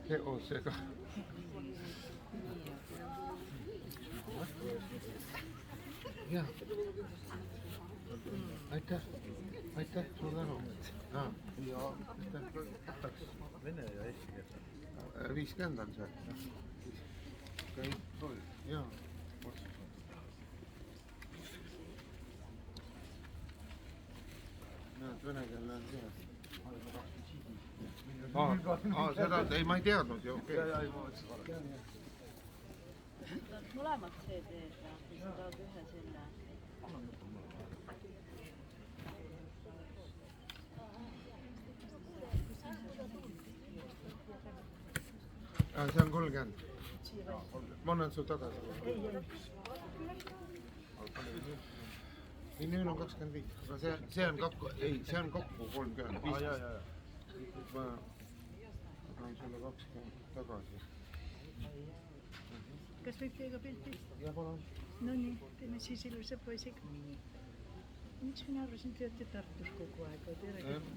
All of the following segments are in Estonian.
Heosega. Jaa. Aitäh, suur tänu. Ja võtaks Vene ja eesti keelt. 50 on see. Jaa. Näed, venekeelne on see. Seda ei, ma ei teadnud ju. Mõlemad CD-d või sa tahad ühe selle? See on 30. Ma annan su tagasi. Ei, nüüd on 25. Aga see on kokku, ei, see on kokku 30. Ma annan sulle 20 tagasi. Kas võib teiega pilti? Ja palun. No nii, teeme siis ilusa poisiga. Miks mina arvasin, te olete Tartus kogu aeg?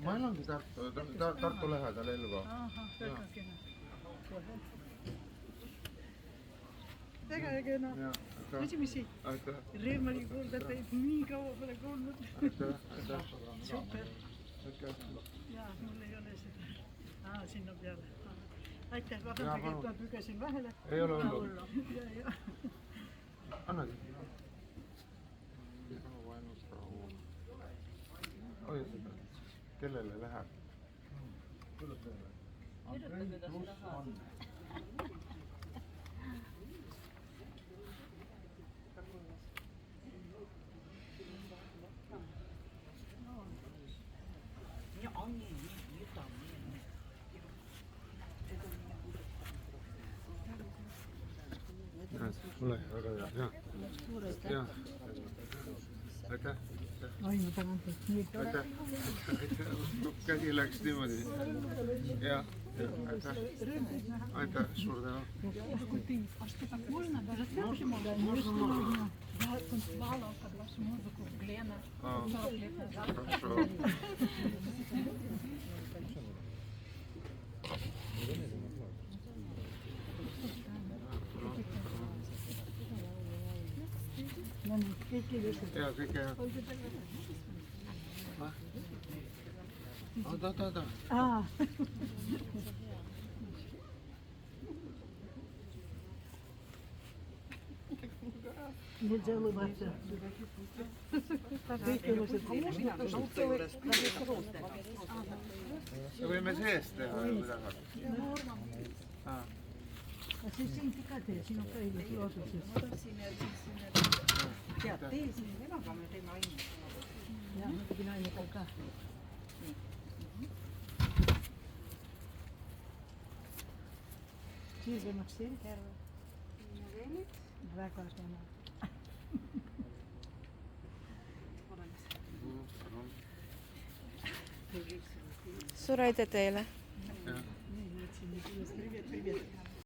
Ma elangi Tartu lähedal Elva. Aha, väga kena. Väga kena. Esimesi. Reemali kuulda teid nii kaua pole kuulnud. Super. Jaa, mul ei ole seda. Sinna peale. Aitäh, vabandage, et ma pügasin vahele. Ei ole hullu. Annagi. Kellele läheb? Kirjuta, kuidas sa tahad. Ole väga hea. Jaa. Aitäh. Oi, ma tänan teid. Nii tore. Aitäh. Käsi läks niimoodi. Jah. Aitäh, suur tänu. Что так можно? Даже так можно. Можно. Я танцевала под вашу музыку в Глена 40 лет назад. Хорошо. Jaa, kõike hea. Da. Нельзя улыбаться. Me võime seest teha midagi. See siin ka teil, siin on ka õigus looduses. Tead, tee siin emaga me teeme ainult. Jah, muidugi nainega ka. Sirge Maksim. Väga kena. Suur aitäh teile! Привет.